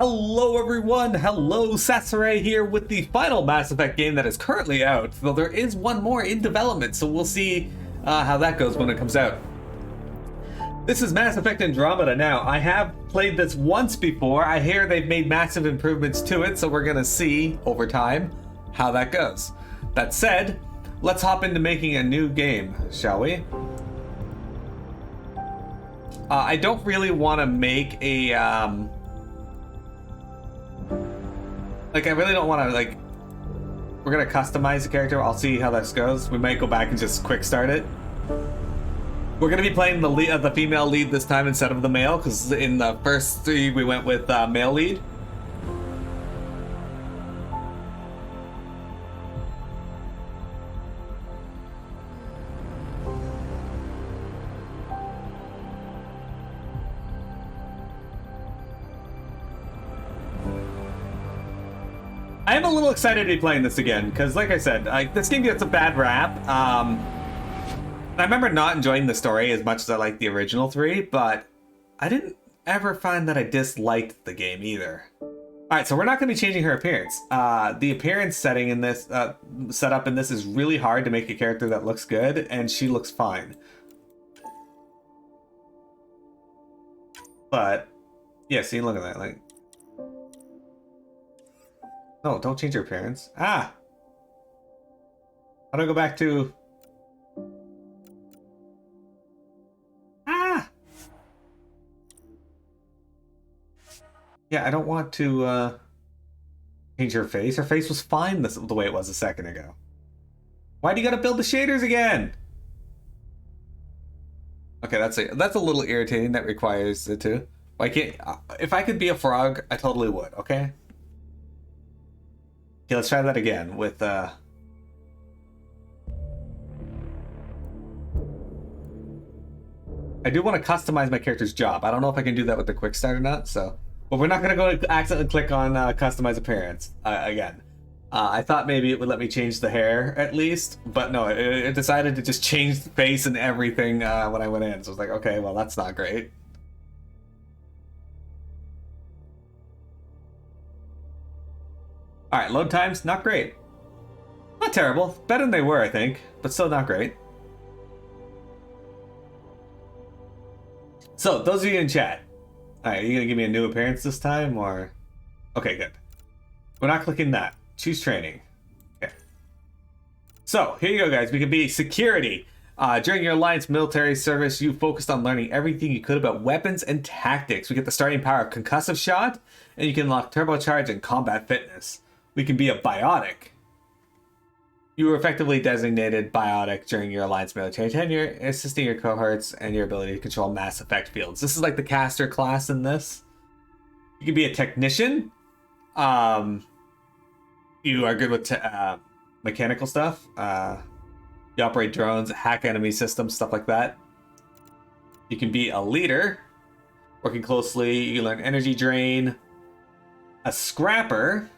Hello everyone, hello Sasore here with the final Mass Effect game that is currently out, though there is one more in development, so we'll see how that goes when it comes out. This is Mass Effect Andromeda now. I have played this once before. I hear they've made massive improvements to it, so we're gonna see over time how that goes. That said, let's hop into making a new game, shall we? I don't really want to make a I really don't want to, we're going to customize the character. I'll see how this goes. We might go back and just quick start it. We're going to be playing the female lead this time instead of the male, because in the first three we went with male lead. I am a little excited to be playing this again, because like I said, this game gets a bad rap. I remember not enjoying the story as much as I liked the original three, but I didn't ever find that I disliked the game either. Alright, so we're not going to be changing her appearance. The appearance setting in this, setup in this is really hard to make a character that looks good, and she looks fine. But, yeah, see, look at that, No, don't change your appearance. Ah! How do I go back to... Ah! Yeah, I don't want to, change her face. Her face was fine the way it was a second ago. Why do you gotta build the shaders again? Okay, that's a little irritating. That requires it too. Why can't... if I could be a frog, I totally would, okay? Okay, let's try that again with, I do want to customize my character's job. I don't know if I can do that with the quick start or not, so... But we're not going to go accidentally click on customize appearance again. I thought maybe it would let me change the hair at least, but no, it decided to just change the face and everything when I went in. So I was like, okay, well, that's not great. Alright, load times, not great. Not terrible. Better than they were, I think, but still not great. So, those of you in chat, alright, are you gonna give me a new appearance this time, or... Okay, good. We're not clicking that. Choose training. Okay. So, here you go, guys. We can be security. During your Alliance military service, you focused on learning everything you could about weapons and tactics. We get the starting power of concussive shot, and you can unlock turbocharge and combat fitness. We can be a biotic. You were effectively designated biotic during your Alliance military tenure, assisting your cohorts and your ability to control Mass Effect fields. This is like the caster class in this. You can be a technician. You are good with mechanical stuff. You operate drones, hack enemy systems, stuff like that. You can be a leader, working closely. You learn energy drain. A scrapper.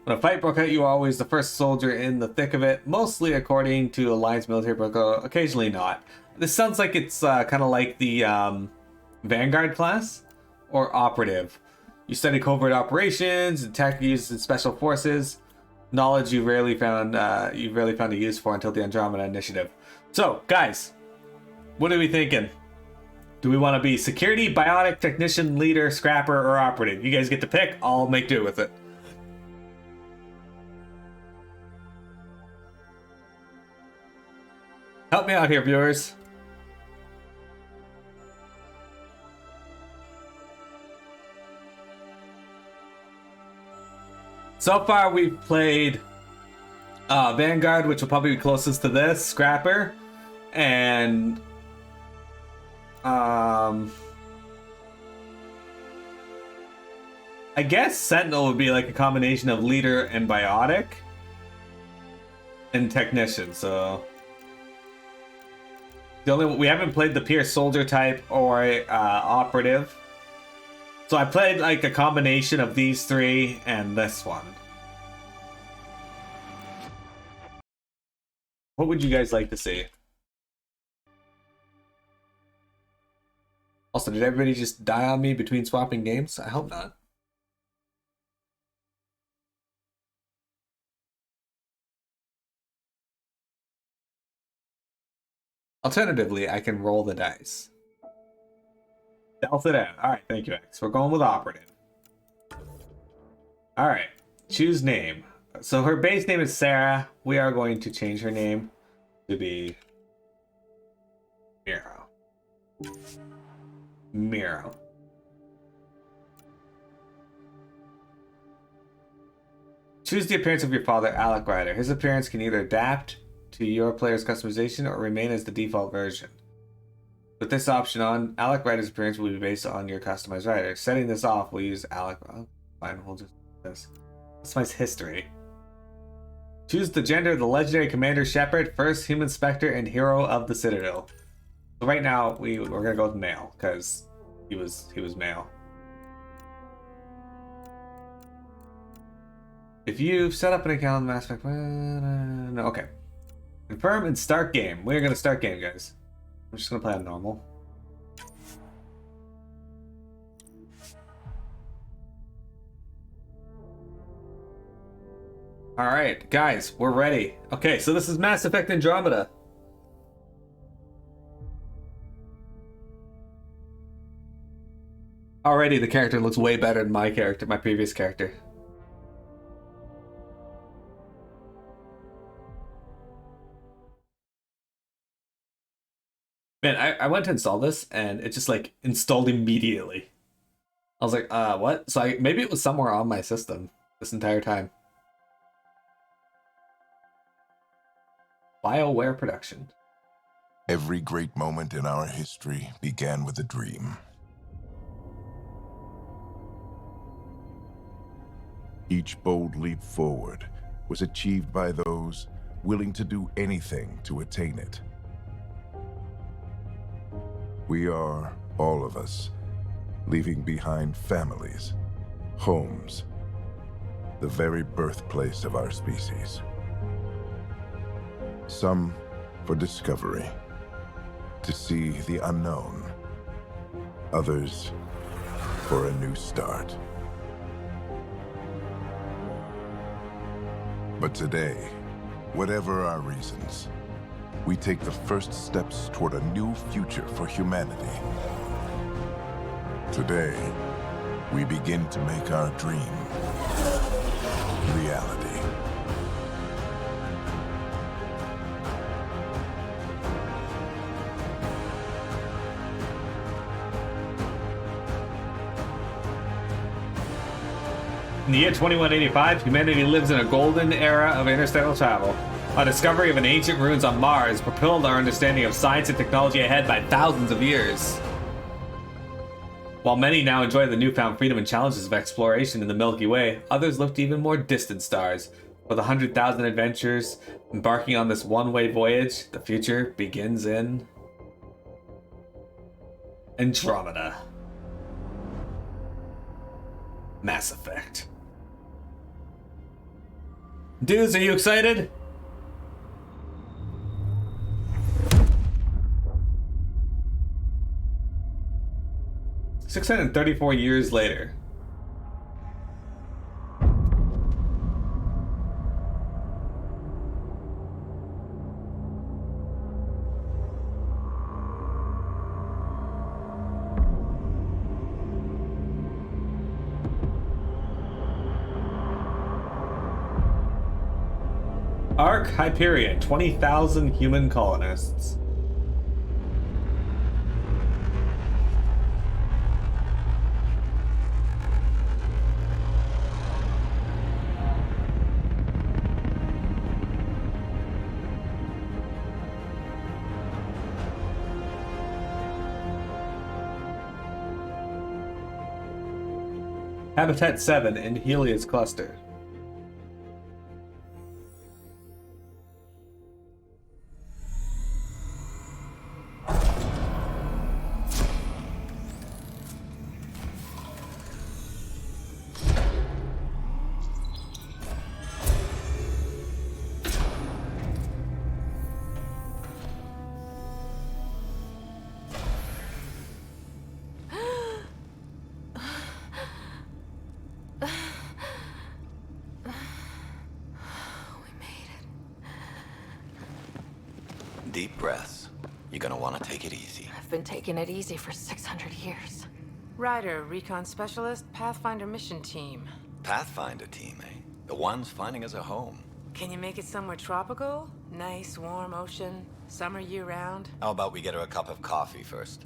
When a fight broke out, you were always the first soldier in the thick of it, mostly according to Alliance military protocol, occasionally not. This sounds like it's kind of like the Vanguard class, or operative. You study covert operations, and tactics used in special forces, knowledge you rarely found a use for until the Andromeda initiative. So, guys, what are we thinking? Do we want to be security, biotic, technician, leader, scrapper, or operative? You guys get to pick. I'll make do with it. Help me out here, viewers. So far, we've played Vanguard, which will probably be closest to this, Scrapper, and I guess Sentinel would be like a combination of leader and biotic and technician. So we haven't played the Pierce soldier type or operative. So I played like a combination of these three and this one. What would you guys like to see? Also, did everybody just die on me between swapping games? I hope not. Alternatively, I can roll the dice. Dealt it out. Alright, thank you, X. We're going with operative. Alright, choose name. So her base name is Sarah. We are going to change her name to be Miro. Miro. Choose the appearance of your father, Alec Ryder. His appearance can either adapt to your player's customization or remain as the default version. With this option on, Alec Ryder's appearance will be based on your customized Ryder. Setting this off, we'll use Alec. Oh, fine, we'll just do this. Customize history. Choose the gender of the legendary Commander Shepard, first human Spectre, and hero of the Citadel. So right now, we're gonna go with male because he was male. If you've set up an account in Mass Effect, no, okay. Confirm and start game. We're gonna start game, guys. I'm just gonna play on normal. Alright, guys, we're ready. Okay, so this is Mass Effect Andromeda. Already the character looks way better than my previous character. Man, I went to install this and it just like installed immediately. I was like, what? So maybe it was somewhere on my system this entire time. BioWare production. Every great moment in our history began with a dream. Each bold leap forward was achieved by those willing to do anything to attain it. We are, all of us, leaving behind families, homes, the very birthplace of our species. Some for discovery, to see the unknown. Others for a new start. But today, whatever our reasons, we take the first steps toward a new future for humanity. Today, we begin to make our dream reality. In the year 2185, humanity lives in a golden era of interstellar travel. A discovery of an ancient ruins on Mars propelled our understanding of science and technology ahead by thousands of years. While many now enjoy the newfound freedom and challenges of exploration in the Milky Way, others look to even more distant stars. With 100,000 adventurers embarking on this one-way voyage, the future begins in Andromeda. Mass Effect. Dudes, are you excited? $634 years later. Ark Hyperion, 20,000 human colonists. Habitat 7 in Helios cluster. Deep breaths. You're gonna want to take it easy. I've been taking it easy for 600 years. Ryder, recon specialist, Pathfinder mission team. Pathfinder team, eh? The ones finding us a home. Can you make it somewhere tropical? Nice, warm ocean, summer year-round? How about we get her a cup of coffee first?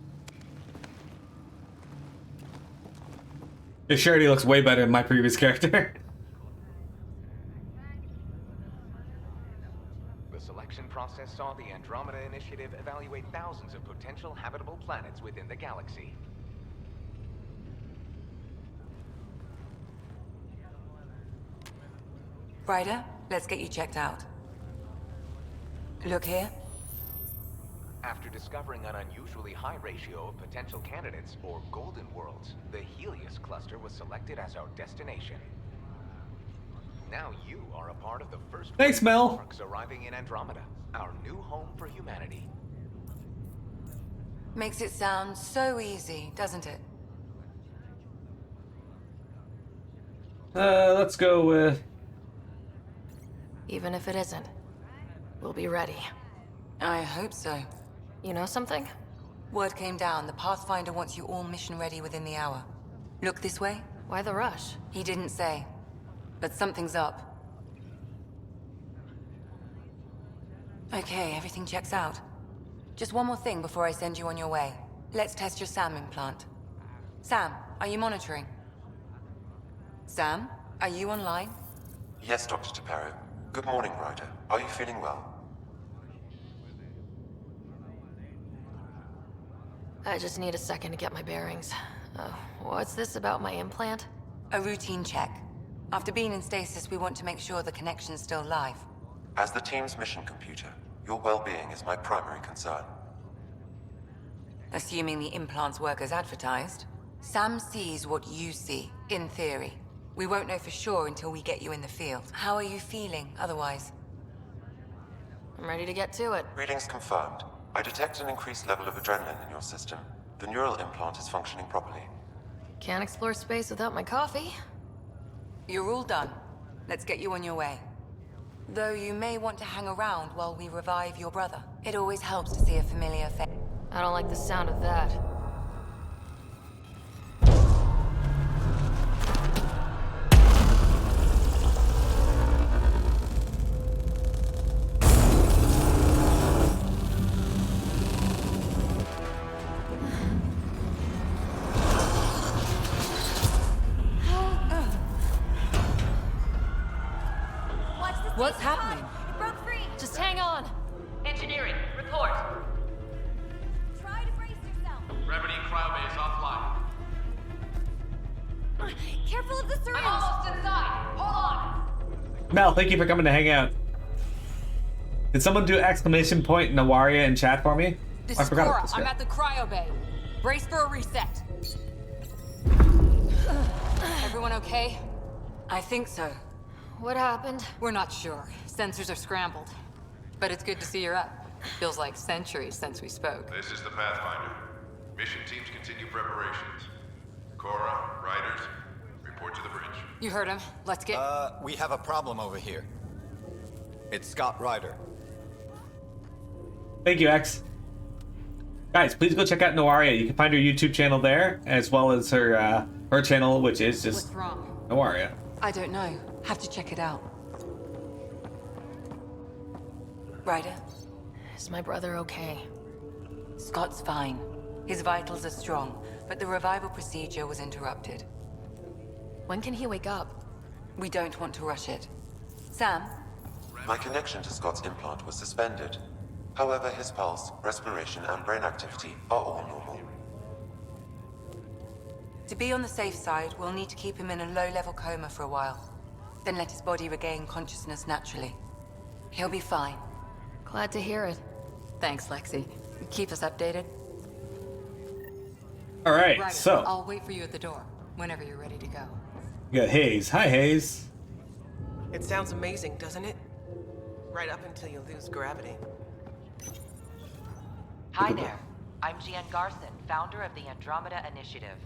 The surety looks way better than my previous character. The selection process saw the Andromeda Initiative evaluate thousands of potential habitable planets within the galaxy. Ryder, let's get you checked out. Look here. After discovering an unusually high ratio of potential candidates, or golden worlds, the Helios cluster was selected as our destination. Now you are a part of the first Thanks, Mel. Marks arriving in Andromeda, our new home for humanity. Makes it sound so easy, doesn't it? Let's go with... Even if it isn't, we'll be ready. I hope so. You know something? Word came down. The Pathfinder wants you all mission ready within the hour. Look this way? Why the rush? He didn't say. But something's up. Okay, everything checks out. Just one more thing before I send you on your way. Let's test your SAM implant. Sam, are you monitoring? Sam, are you online? Yes, Dr. Taparo. Good morning, Ryder. Are you feeling well? I just need a second to get my bearings. What's this about my implant? A routine check. After being in stasis, we want to make sure the connection's still live. As the team's mission computer, your well-being is my primary concern. Assuming the implants work as advertised. Sam sees what you see, in theory. We won't know for sure until we get you in the field. How are you feeling, otherwise? I'm ready to get to it. Readings confirmed. I detect an increased level of adrenaline in your system. The neural implant is functioning properly. Can't explore space without my coffee. You're all done. Let's get you on your way. Though you may want to hang around while we revive your brother. It always helps to see a familiar face. I don't like the sound of that. What's happening? It broke free. Just hang on. Engineering, report. Try to brace yourself. Gravity and cryobay is offline. Careful of the syringe. I'm almost inside. Hold on. Mel, thank you for coming to hang out. Did someone do exclamation point Nawaria in chat for me? This I is forgot Cora. about this I'm guy. at the cryo bay. Brace for a reset. Everyone okay? I think so. What happened? We're not sure. Sensors are scrambled. But it's good to see you're up. Feels like centuries since we spoke. This is the Pathfinder. Mission teams continue preparations. Cora, Riders, report to the bridge. You heard him. Let's get... We have a problem over here. It's Scott Ryder. Thank you, X. Guys, please go check out Nawaria. You can find her YouTube channel there, as well as her her channel, which is just What's wrong? Nawaria. I don't know. Have to check it out. Ryder, Is my brother okay? Scott's fine. His vitals are strong, but the revival procedure was interrupted. When can he wake up? We don't want to rush it. Sam? My connection to Scott's implant was suspended. However, his pulse, respiration, and brain activity are all normal. To be on the safe side, we'll need to keep him in a low-level coma for a while. Then let his body regain consciousness naturally. He'll be fine. Glad to hear it. Thanks, Lexi. Keep us updated. All right, Ryder, so I'll wait for you at the door, whenever you're ready to go. we got Hayes. Hi, Hayes. It sounds amazing, doesn't it? Right up until you lose gravity. Hi there. I'm Gian Garson, founder of the Andromeda Initiative.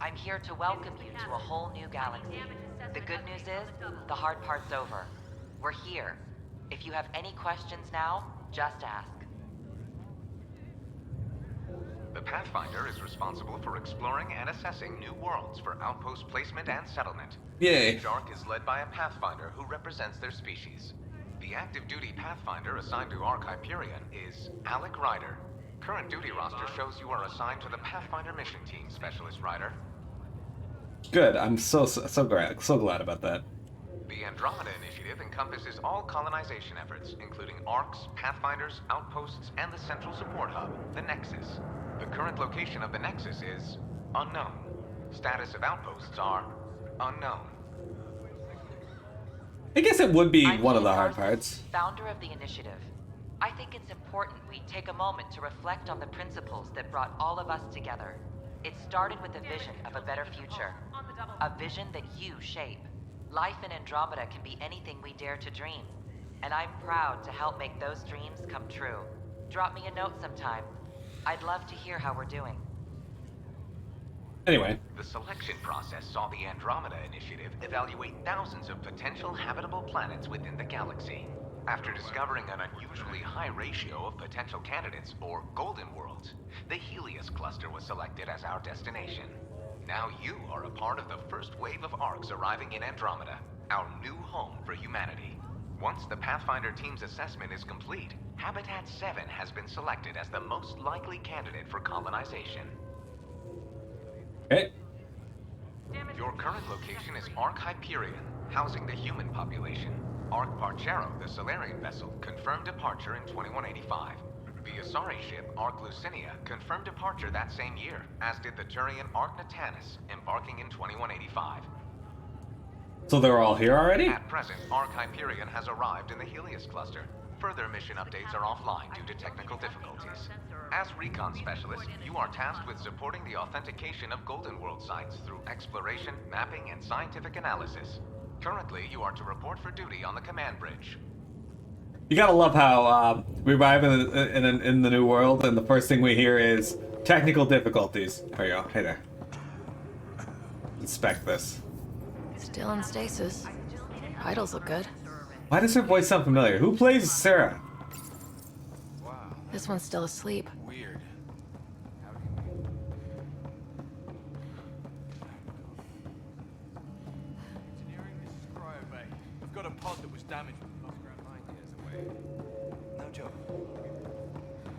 I'm here to welcome you to a whole new galaxy. The good news is, the hard part's over. We're here. If you have any questions now, just ask. The Pathfinder is responsible for exploring and assessing new worlds for outpost placement and settlement. Yay. Each Ark is led by a Pathfinder who represents their species. The active duty Pathfinder assigned to Ark Hyperion is Alec Ryder. Current duty roster shows you are assigned to the Pathfinder mission team, Specialist Ryder. Good. I'm so glad about that. The Andromeda Initiative encompasses all colonization efforts, including Arks, Pathfinders, outposts, and the central support hub, the Nexus. The current location of the Nexus is unknown. Status of outposts are unknown. I guess it would be I'm one of the Jen hard Garson, parts. Founder of the initiative. I think it's important we take a moment to reflect on the principles that brought all of us together. It started with a vision of a better future. A vision that you shape. Life in Andromeda can be anything we dare to dream. And I'm proud to help make those dreams come true. Drop me a note sometime. I'd love to hear how we're doing. Anyway. The selection process saw the Andromeda Initiative evaluate thousands of potential habitable planets within the galaxy. After discovering an unusually high ratio of potential candidates, or golden worlds, the Helios cluster was selected as our destination. Now you are a part of the first wave of Arks arriving in Andromeda, our new home for humanity. Once the Pathfinder team's assessment is complete, Habitat 7 has been selected as the most likely candidate for colonization. Okay. Your current location is Ark Hyperion, housing the human population. Ark Parchero, the Solarian vessel, confirmed departure in 2185. The Asari ship Ark Lucinia confirmed departure that same year, as did the Turian Ark Natanus, embarking in 2185. So they're all here already? At present, Ark Hyperion has arrived in the Helios cluster. Further mission updates are offline due to technical difficulties. As recon specialist, you are tasked with supporting the authentication of Golden World sites through exploration, mapping, and scientific analysis. Currently, you are to report for duty on the command bridge. You gotta love how we arrive in the new world, and the first thing we hear is technical difficulties. There you go. Hey there. Inspect this. Still in stasis. Vitals look good. Why does her voice sound familiar? Who plays Sarah? This one's still asleep. Weird. Engineering, this is Cryo Bay. We've got a pod that was damaged when we lost ground 9 years away. No joke.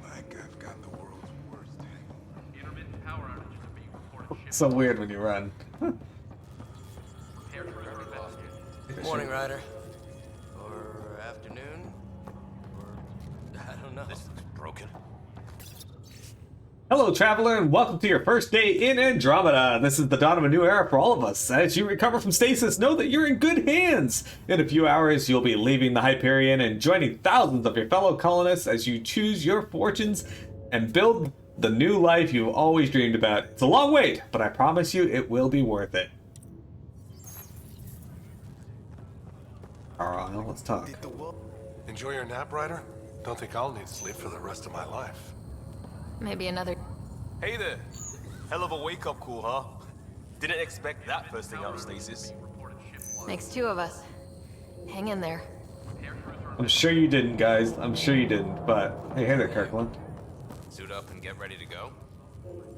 Like I've got the world's worst hangover. Intermittent power outages are being reported. So weird when you run. Good morning, Ryder. Or afternoon. Or I don't know. This looks broken. Hello, traveler, and welcome to your first day in Andromeda. This is the dawn of a new era for all of us. As you recover from stasis, know that you're in good hands. In a few hours, you'll be leaving the Hyperion and joining thousands of your fellow colonists as you choose your fortunes and build the new life you've always dreamed about. It's a long wait, but I promise you it will be worth it. Alright, let's talk. Enjoy your nap, Ryder? Don't think I'll need sleep for the rest of my life. Maybe another. Hey there. Hell of a wake-up call, huh? Didn't expect that first thing out of stasis. Makes two of us. Hang in there. I'm sure you didn't, guys. I'm sure you didn't, but hey there, Kirkland. Suit up and get ready to go.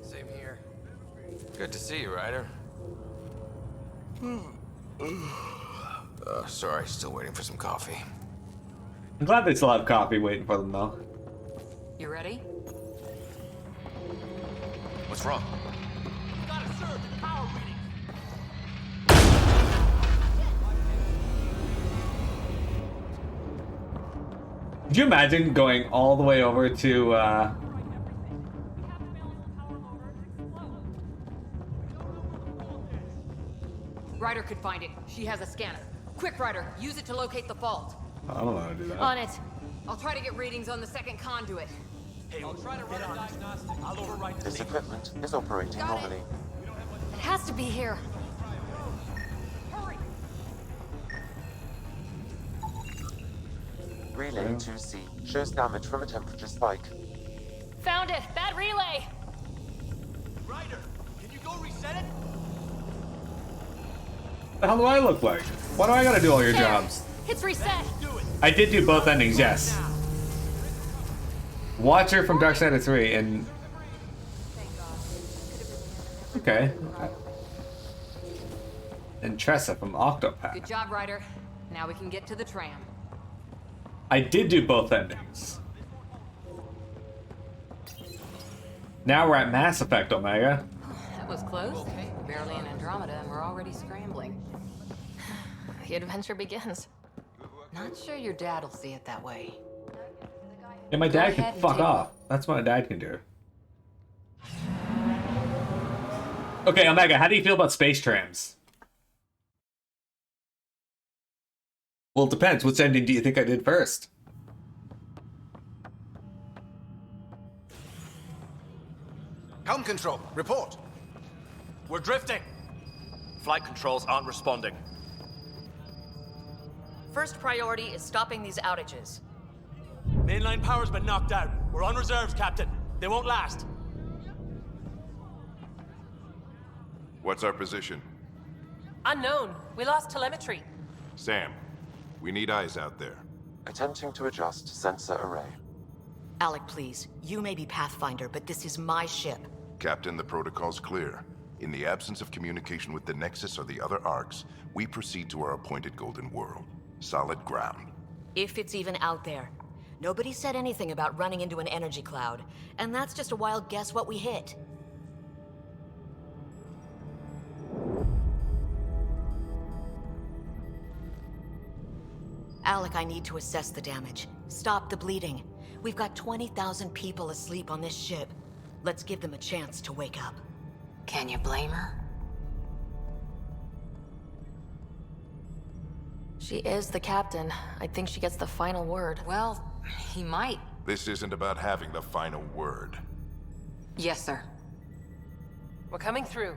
Same here. Good to see you, Ryder. Sorry, still waiting for some coffee. I'm glad they still have coffee waiting for them, though. You ready? What's wrong? Gotta serve the power reading. Could you imagine going all the way over to, Ryder could find it. She has a scanner. Quick, Ryder, use it to locate the fault. I don't know how to do that. On it. I'll try to get readings on the second conduit. Hey, I'll try to run a diagnostic. I'll overwrite the This equipment is operating Got it. normally. It has to be here. Relay 2C shows damage from a temperature spike. Found it. Bad relay. Ryder, can you go reset it? What the hell do I look like? Why do I gotta do all your jobs? It's reset. I did do both endings, yes. Watcher from Dark Side of 3, and Okay. And Tressa from Octopath. Good job, Ryder. Now we can get to the tram. I did do both endings. Now we're at Mass Effect, Omega. That was close. Barely in Andromeda, and we're already scrambling. The adventure begins. Not sure your dad will see it that way. Yeah, my dad can fuck off. That's what my dad can do. Okay, Omega, how do you feel about space trams? Well, it depends. Which ending do you think I did first? Helm control, report. We're drifting. Flight controls aren't responding. First priority is stopping these outages. Mainline power's been knocked out. We're on reserves, Captain. They won't last. What's our position? Unknown. We lost telemetry. Sam, we need eyes out there. Attempting to adjust sensor array. Alec, please. You may be Pathfinder, but this is my ship. Captain, the protocol's clear. In the absence of communication with the Nexus or the other arcs, we proceed to our appointed Golden World. Solid ground. If it's even out there. Nobody said anything about running into an energy cloud, and that's just a wild guess what we hit. Alec, I need to assess the damage. Stop the bleeding. We've got 20,000 people asleep on this ship. Let's give them a chance to wake up. Can you blame her? She is the captain. I think she gets the final word. Well, he might. This isn't about having the final word. Yes, sir. We're coming through.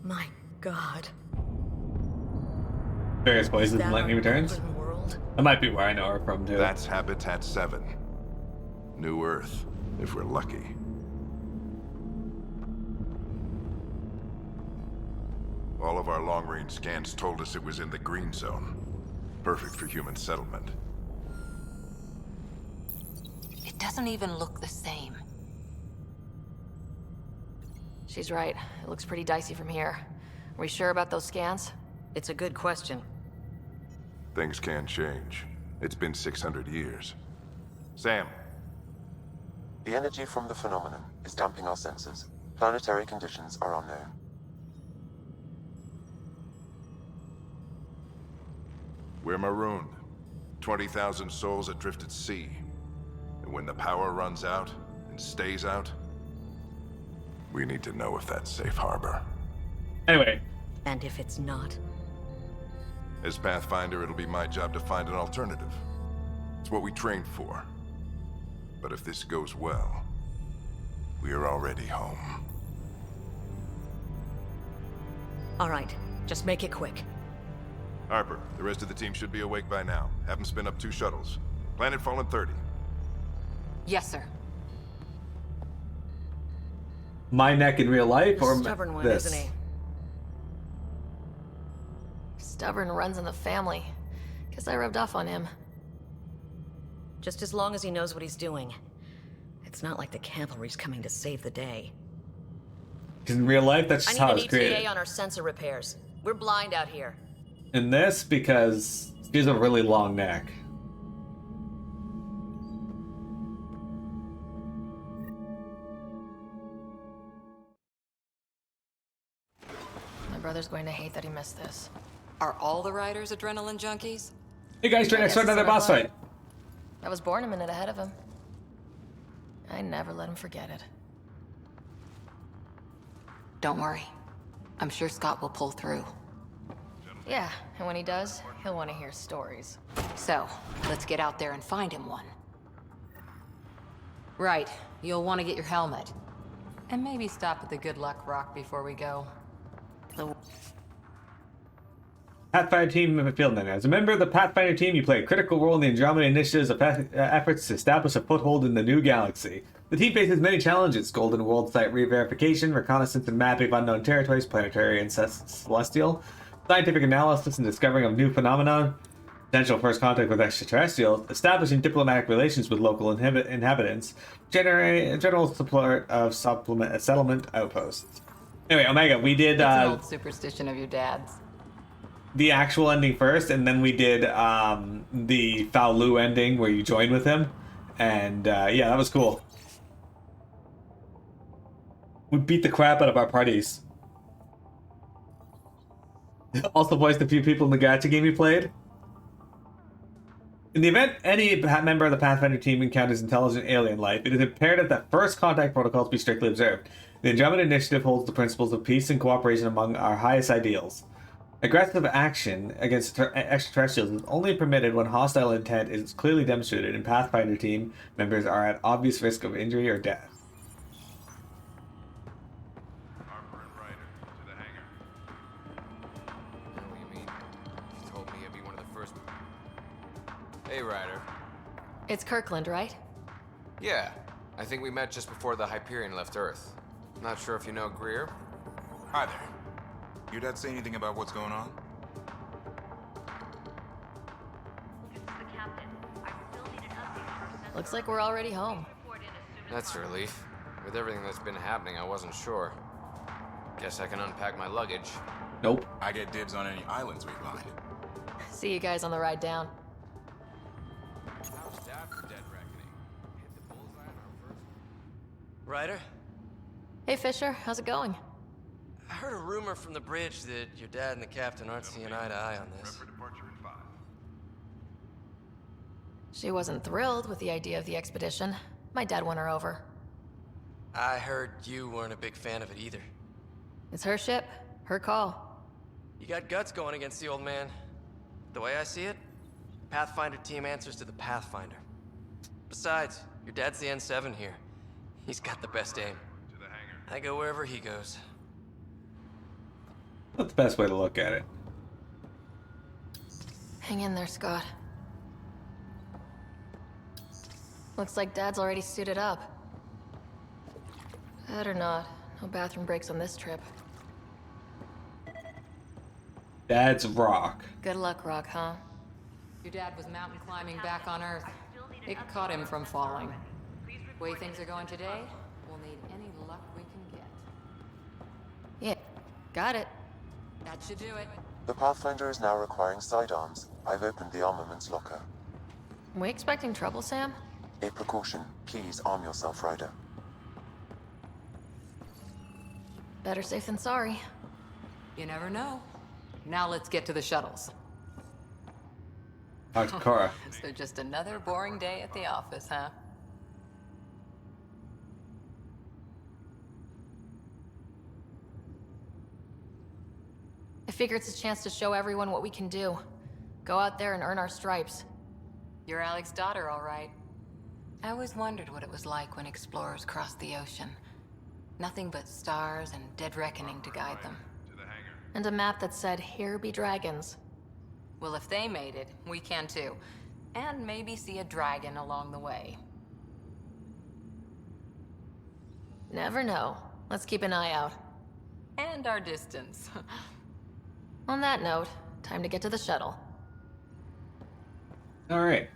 My God. Various places in Lightning Returns. That might be where I know her from, too. That's Habitat 7. New Earth, if we're lucky. All of our long-range scans told us it was in the green zone. Perfect for human settlement. It doesn't even look the same. She's right. It looks pretty dicey from here. Are we sure about those scans? It's a good question. Things can change. It's been 600 years. Sam. The energy from the phenomenon is damping our sensors. Planetary conditions are unknown. We're marooned. 20,000 souls adrift at sea. And when the power runs out, and stays out, we need to know if that's safe harbor. Anyway. And if it's not? As Pathfinder, it'll be my job to find an alternative. It's what we trained for. But if this goes well, we are already home. All right, just make it quick. Harper, the rest of the team should be awake by now. Have them spin up 2 shuttles. Planet Fallen 30. Yes, sir. My neck in real life, or stubborn one, this? Isn't he? Stubborn runs in the family. Guess I rubbed off on him. Just as long as he knows what he's doing. It's not like the cavalry's coming to save the day. In real life, that's just how it's created. I need an ETA on our sensor repairs. We're blind out here. In this, because she has a really long neck. My brother's going to hate that he missed this. Are all the riders adrenaline junkies? Hey guys, try next to another boss fight. I was born a minute ahead of him. I never let him forget it. Don't worry. I'm sure Scott will pull through. Yeah, and when he does, he'll want to hear stories. So, let's get out there and find him one. Right, you'll want to get your helmet. And maybe stop at the Good Luck Rock before we go. Pathfinder team field men. As a member of the Pathfinder team, you play a critical role in the Andromeda Initiative's efforts to establish a foothold in the new galaxy. The team faces many challenges: Golden World site re-verification, reconnaissance and mapping of unknown territories, planetary and celestial, scientific analysis and discovering of new phenomena, Potential first contact with extraterrestrials, establishing diplomatic relations with local inhabitants, general support of settlement outposts. Anyway, Omega, we did It's an old superstition of your dad's. the actual ending first, and then we did the Faolu ending where you join with him, and yeah, that was cool. We beat the crap out of our parties. Also voiced a few people in the gacha game we played. In the event any member of the Pathfinder team encounters intelligent alien life, it is imperative that first contact protocols be strictly observed. The Andromeda Initiative holds the principles of peace and cooperation among our highest ideals. Aggressive action against extraterrestrials is only permitted when hostile intent is clearly demonstrated and Pathfinder team members are at obvious risk of injury or death. Harper and Ryder, to the hangar. I know what you mean. You told me I'd be one of the first. Hey, Ryder. It's Kirkland, right? Yeah, I think we met just before the Hyperion left Earth. Not sure if you know Greer. Hi there. Your dad say anything about what's going on? Looks like we're already home. That's a relief. With everything that's been happening, I wasn't sure. Guess I can unpack my luggage. Nope. I get dibs on any islands we find. See you guys on the ride down. How's Dad for Dead Reckoning? Hit the bullseye on our first. Ryder, Hey Fisher, how's it going? I heard a rumor from the bridge that your dad and the captain aren't seeing eye to eye on this. For departure in 5. She wasn't thrilled with the idea of the expedition. My dad won her over. I heard you weren't a big fan of it either. It's her ship, her call. You got guts going against the old man. The way I see it, Pathfinder team answers to the Pathfinder. Besides, your dad's the N7 here. He's got the best aim. To the hangar. I go wherever he goes. That's the best way to look at it. Hang in there, Scott. Looks like Dad's already suited up. Better not. No bathroom breaks on this trip. Dad's Rock. Good luck, Rock, huh? Your dad was mountain climbing back on Earth. It caught him from falling. The way things are going today, we'll need any luck we can get. Yeah, got it. That should do it. The Pathfinder is now requiring sidearms. I've opened the armaments locker. We expecting trouble, Sam? A precaution. Please arm yourself, Ryder. Better safe than sorry. You never know. Now let's get to the shuttles. Talk to Cora. So just another boring day at the office, huh? I figure it's a chance to show everyone what we can do. Go out there and earn our stripes. You're Alex's daughter, all right. I always wondered what it was like when explorers crossed the ocean. Nothing but stars and dead reckoning to guide them. To the hangar. And a map that said, "Here be dragons." Well, if they made it, we can too. And maybe see a dragon along the way. Never know. Let's keep an eye out. And our distance. On that note, time to get to the shuttle. All right.